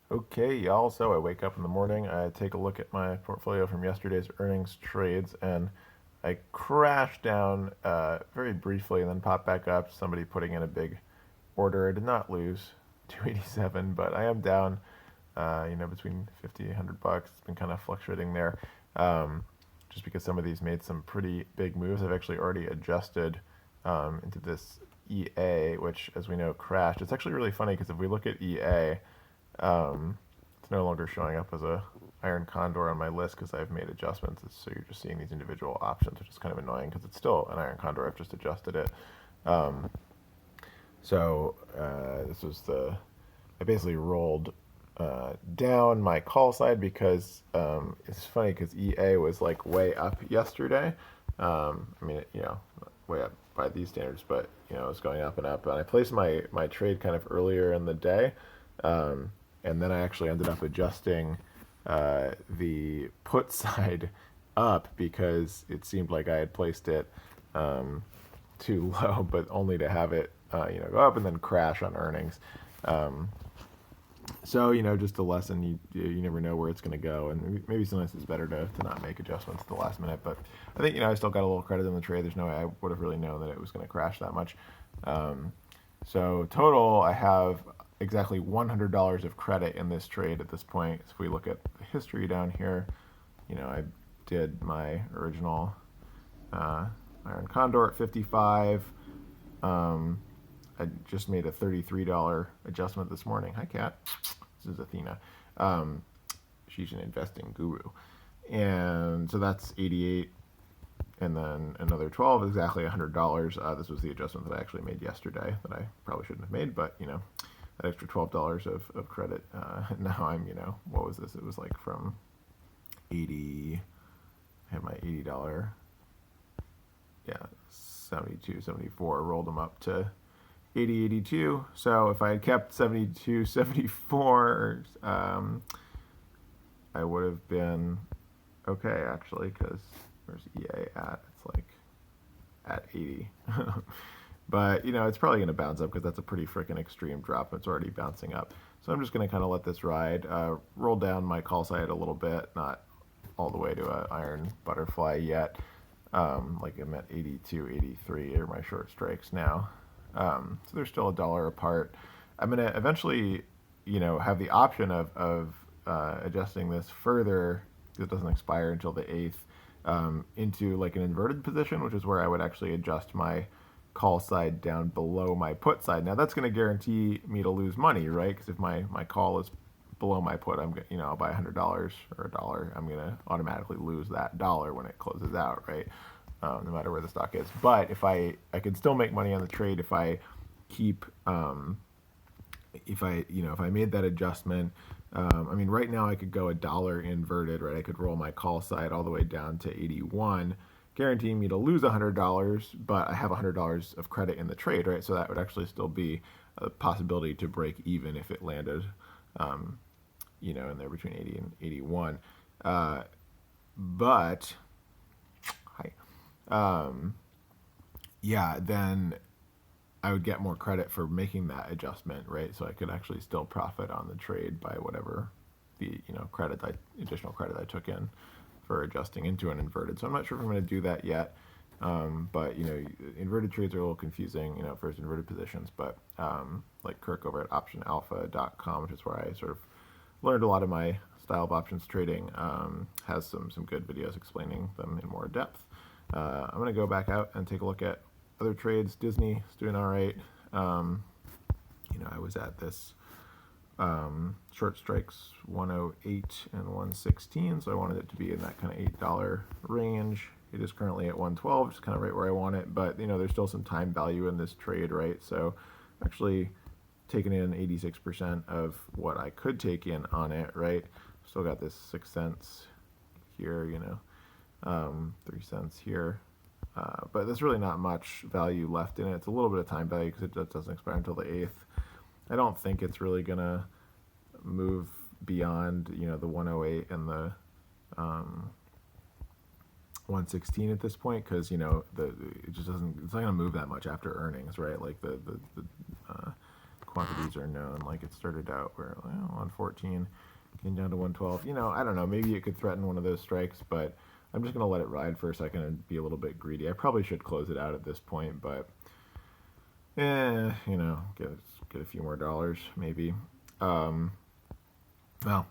Okay, y'all. So I wake up in the morning, I take a look at my portfolio from yesterday's earnings trades, and I crash down very briefly and then pop back up. Somebody putting in a big order. I did not lose 287, but I am down, between 50 and 100 bucks. It's been kind of fluctuating there, just because some of these made some pretty big moves. I've actually already adjusted into this EA, which, as we know, crashed. It's actually really funny because if we look at EA, it's no longer showing up as a iron condor on my list because I've made adjustments. So you're just seeing these individual options, which is kind of annoying because it's still an iron condor. I've just adjusted it. Um, this was I basically rolled down my call side because it's funny because EA was like way up yesterday. Way up by these standards, but it was going up and up. And I placed my trade kind of earlier in the day, and then I actually ended up adjusting the put side up because it seemed like I had placed it too low, but only to have it go up and then crash on earnings. Um, just a lesson. You never know where it's going to go, and maybe sometimes it's better to not make adjustments at the last minute. But I think I still got a little credit in the trade. There's no way I would have really known that it was going to crash that much. Um, so total, I have exactly $100 of credit in this trade at this point. So if we look at the history down here, I did my original Iron Condor at 55. Um, I just made a $33 adjustment this morning. Hi, Kat. This is Athena. Um, she's an investing guru. And so that's 88, and then another 12, exactly $100. This was the adjustment that I actually made yesterday that I probably shouldn't have made, but that extra $12 of credit. Now I'm, what was this? It was like from 80, I had my $80, yeah, 72, 74, rolled them up to 80, 82. So if I had kept 72, 74, I would have been okay, actually, because where's EA at? It's like at 80. But, it's probably going to bounce up because that's a pretty freaking extreme drop. It's already bouncing up. So I'm just going to kind of let this ride, roll down my call side a little bit, not all the way to an iron butterfly yet. Like I'm at 82, 83 are my short strikes now. So they're still $1 apart. I'm going to eventually, have the option of adjusting this further. It doesn't expire until the 8th, into like an inverted position, which is where I would actually adjust my call side down below my put side. Now that's going to guarantee me to lose money, right? Because if my call is below my put, I'll buy $100 or $1. I'm going to automatically lose that dollar when it closes out, right? No matter where the stock is. But if I can still make money on the trade if I keep if I made that adjustment. Right now I could go $1 inverted, right? I could roll my call side all the way down to 81, guaranteeing me to lose $100, but I have $100 of credit in the trade, right? So that would actually still be a possibility to break even if it landed, in there between 80 and 81. But hi, yeah, then I would get more credit for making that adjustment, right? So I could actually still profit on the trade by whatever the additional credit I took in for adjusting into an inverted. So I'm not sure if I'm going to do that yet. But inverted trades are a little confusing, first inverted positions. But like Kirk over at optionalpha.com, which is where I sort of learned a lot of my style of options trading, has some good videos explaining them in more depth. I'm going to go back out and take a look at other trades. Disney is doing all right. I was at this short strikes 108 and 116, so I wanted it to be in that kind of $8 range. It is currently at 112, just kind of right where I want it, but there's still some time value in this trade, right? So actually taking in 86% of what I could take in on it, right? Still got this 6 cents here, 3 cents here. But there's really not much value left in it. It's a little bit of time value because it doesn't expire until the 8th. I don't think it's really going to move beyond, the 108 and the 116 at this point because, it just doesn't, it's not going to move that much after earnings, right? Like the quantities are known. Like it started out where 114, came down to 112. You know, I don't know. Maybe it could threaten one of those strikes, but I'm just gonna let it ride for a second and be a little bit greedy. I probably should close it out at this point, but you know, get a few more dollars maybe. Well,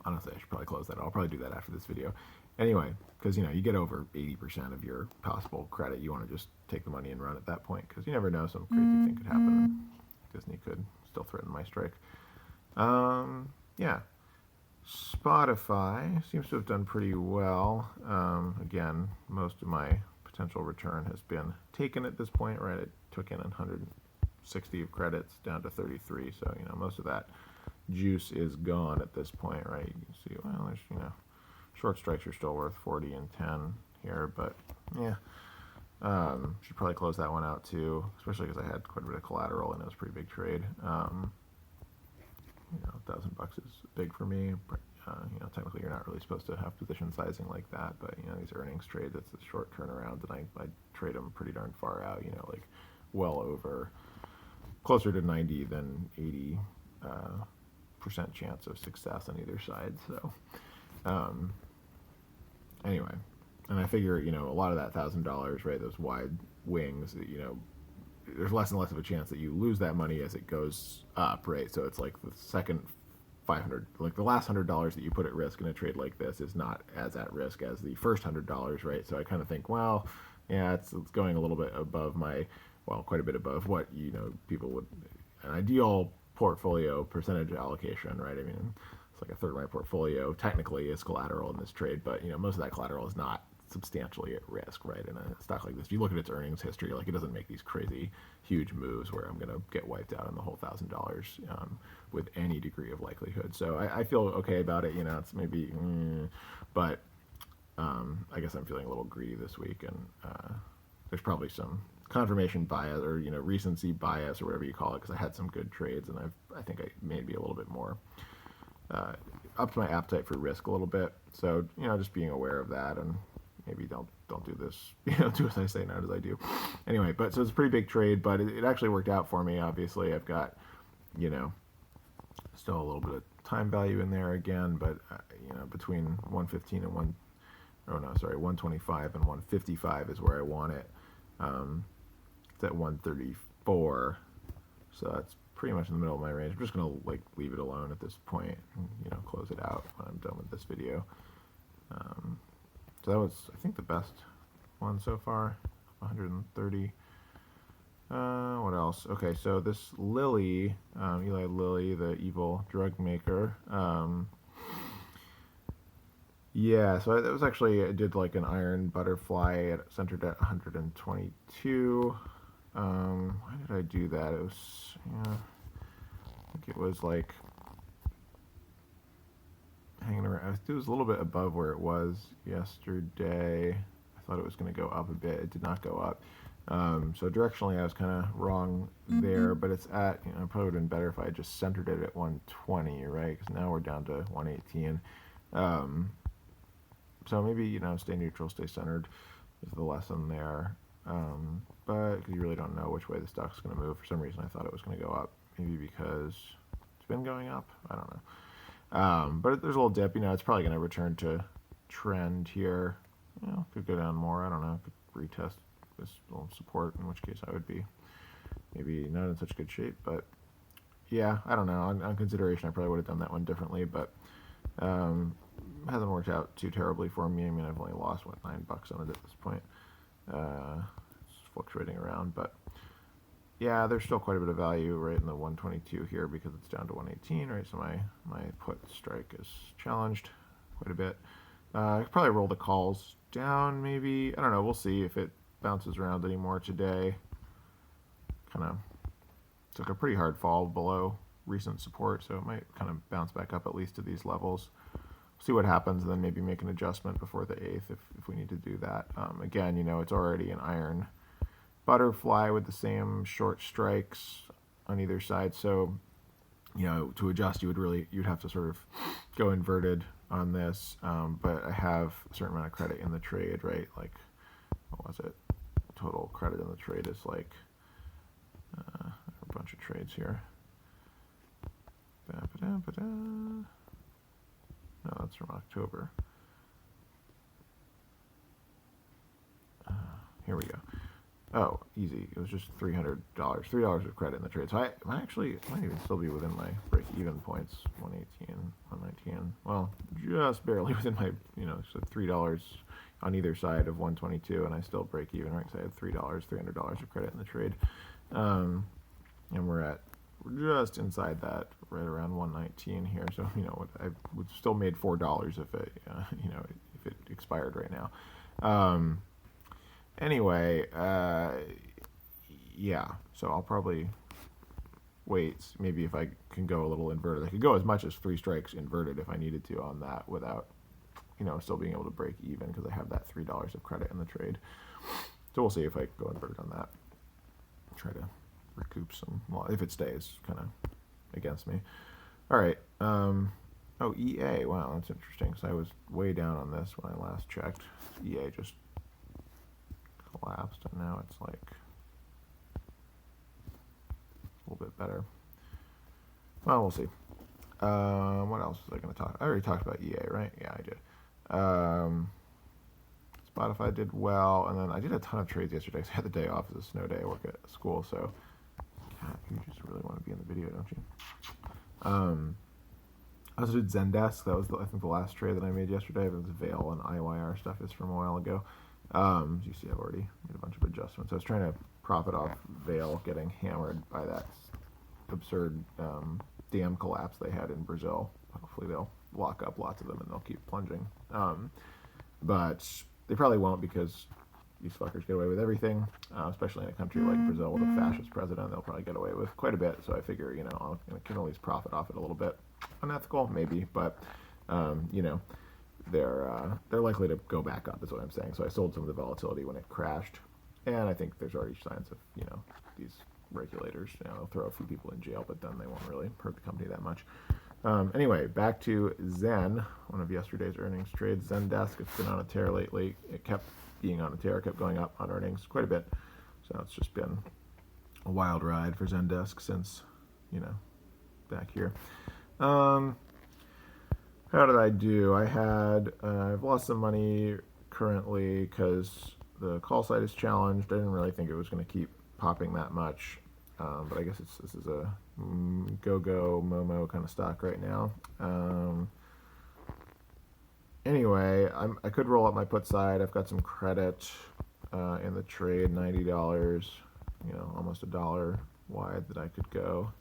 honestly, I should probably close that. I'll probably do that after this video. Anyway, because, you know, you get over 80% of your possible credit, you want to just take the money and run at that point, because you never know, some crazy thing could happen. Disney could still threaten my strike. Yeah. Spotify seems to have done pretty well. Again, most of my potential return has been taken at this point, right? It took in 160 of credits down to 33, so, you know, most of that juice is gone at this point, right? You can see, well, there's, you know, short strikes are still worth 40 and 10 here, but yeah, should probably close that one out too, especially because I had quite a bit of collateral and it was a pretty big trade. You know, $1,000 is big for me. You know, technically you're not really supposed to have position sizing like that, but you know, these earnings trades, it's a short turnaround, and I trade them pretty darn far out. You know, like well over, closer to 90 than 80 percent chance of success on either side. So anyway, and I figure, you know, a lot of that $1,000, right, those wide wings, you know, there's less and less of a chance that you lose that money as it goes up, right? So it's like the second 500, like the last $100 that you put at risk in a trade like this is not as at risk as the first $100, right? So I kind of think, well, yeah, it's going a little bit above my, well, quite a bit above what, you know, people would, an ideal portfolio percentage allocation, right? I mean, it's like a third of my portfolio technically is collateral in this trade, but you know, most of that collateral is not substantially at risk, right? In a stock like this, if you look at its earnings history, like it doesn't make these crazy huge moves where I'm going to get wiped out on the whole $1,000 with any degree of likelihood. So I feel okay about it. You know, it's maybe, but I guess I'm feeling a little greedy this week, and there's probably some confirmation bias, or you know, recency bias, or whatever you call it, because I had some good trades, and I think I maybe a little bit more up to my appetite for risk a little bit. So you know, just being aware of that, and maybe don't do this, you know, do as I say, not as I do. Anyway, but so it's a pretty big trade, but it actually worked out for me. Obviously, I've got, you know, still a little bit of time value in there again, but you know, between 115 and 125 and 155 is where I want it. It's at 134, so that's pretty much in the middle of my range. I'm just gonna like leave it alone at this point, and, you know, close it out when I'm done with this video. So that was, I think, the best one so far. 130. What else? Okay, so this Lilly, Eli Lilly, the evil drug maker. Yeah, so that was actually, I did like an iron butterfly centered at 122. Why did I do that? It was, yeah, I think it was like hanging around. It was a little bit above where it was yesterday. I thought it was going to go up a bit. It did not go up. So directionally, I was kind of wrong there, but it's at, you know, it probably would have been better if I just centered it at 120, right? Because now we're down to 118. So maybe, you know, stay neutral, stay centered is the lesson there. But you really don't know which way the stock's going to move. For some reason, I thought it was going to go up. Maybe because it's been going up. I don't know. But there's a little dip. You know, it's probably going to return to trend here. You know, could go down more. I don't know. Could retest this little support, in which case I would be maybe not in such good shape. But yeah, I don't know. On consideration, I probably would have done that one differently. But hasn't worked out too terribly for me. I mean, I've only lost, what, $9 on it at this point. It's fluctuating around, but yeah, there's still quite a bit of value right in the 122 here because it's down to 118, right? So my put strike is challenged quite a bit. I could probably roll the calls down, maybe. I don't know. We'll see if it bounces around anymore today. Kind of took a pretty hard fall below recent support, so it might kind of bounce back up at least to these levels. See what happens, and then maybe make an adjustment before the 8th if we need to do that. Again, you know, it's already an iron butterfly with the same short strikes on either side, so you know, to adjust you'd have to sort of go inverted on this, but I have a certain amount of credit in the trade, right? Like, what was it? Total credit in the trade is like a bunch of trades here. Ba-ba-da-ba-da. No, that's from October. Here we go. Oh, easy. It was just $300. $3 of credit in the trade. So I might even still be within my break-even points. 118, 119. Well, just barely within my, so $3 on either side of 122, and I still break even, right? Because I had $300 of credit in the trade. And we're just inside that, right around 119 here. So, I would still made $4 if it, if it expired right now. Anyway, yeah, so I'll probably wait. Maybe if I can go a little inverted, I could go as much as 3 strikes inverted if I needed to on that without, still being able to break even because I have that $3 of credit in the trade. So we'll see if I go inverted on that. Try to recoup some, well, if it stays kind of against me. All right. Oh, EA. Wow, that's interesting. So I was way down on this when I last checked. EA just collapsed, and now it's like a little bit better. Well, we'll see. What else was I going to talk? I already talked about EA, right? Yeah, I did. Spotify did well, and then I did a ton of trades yesterday because I had the day off. It's a snow day. I work at school, so God, you just really want to be in the video, don't you? I also did Zendesk. That was, I think, the last trade that I made yesterday. It was Veil and IYR stuff is from a while ago. As you see, I've already made a bunch of adjustments. I was trying to profit off Veil getting hammered by that absurd dam collapse they had in Brazil. Hopefully they'll lock up lots of them and they'll keep plunging. But they probably won't because these fuckers get away with everything, especially in a country like Brazil with a fascist president. They'll probably get away with quite a bit. So I figure, I can at least profit off it a little bit. Unethical, maybe, but they're likely to go back up, is what I'm saying. So I sold some of the volatility when it crashed, and I think there's already signs of these regulators. They'll throw a few people in jail, but then they won't really hurt the company that much. Anyway, back to Zen, one of yesterday's earnings trades. Zendesk, it's been on a tear lately. It kept being on a tear, kept going up on earnings quite a bit. So it's just been a wild ride for Zendesk since back here. How did I do? I've lost some money currently because the call site is challenged. I didn't really think it was going to keep popping that much, but I guess this is a go-go Momo kind of stock right now. Anyway, I could roll up my put side. I've got some credit in the trade, $90, almost $1 wide that I could go.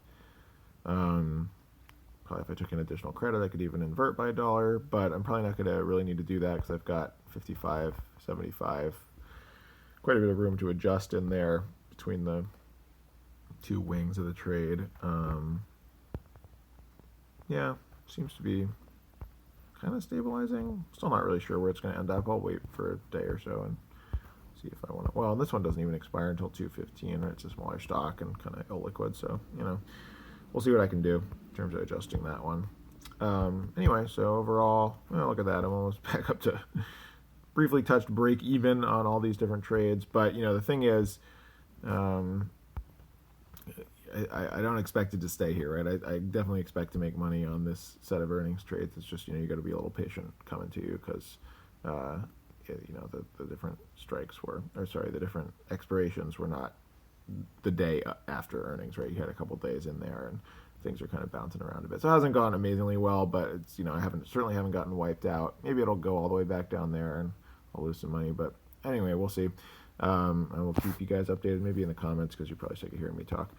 Probably if I took in additional credit, I could even invert by $1, but I'm probably not going to really need to do that because I've got 55, 75, quite a bit of room to adjust in there between the two wings of the trade. Yeah, seems to be kind of stabilizing. Still not really sure where it's going to end up. I'll wait for a day or so and see if I want to. Well, this one doesn't even expire until 2/15, right? It's a smaller stock and kind of illiquid, so we'll see what I can do in terms of adjusting that one. Anyway, so overall, look at that. I'm almost back up to briefly touched break even on all these different trades. But, the thing is, I don't expect it to stay here, right? I definitely expect to make money on this set of earnings trades. It's just, you got to be a little patient coming to you because, the different the different expirations were not the day after earnings, right? You had a couple days in there and things are kind of bouncing around a bit. So it hasn't gone amazingly well, but it's, I certainly haven't gotten wiped out. Maybe it'll go all the way back down there and I'll lose some money, but anyway, we'll see. I will keep you guys updated, maybe in the comments, because you're probably sick of hearing me talk.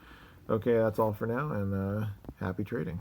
Okay, that's all for now, and happy trading.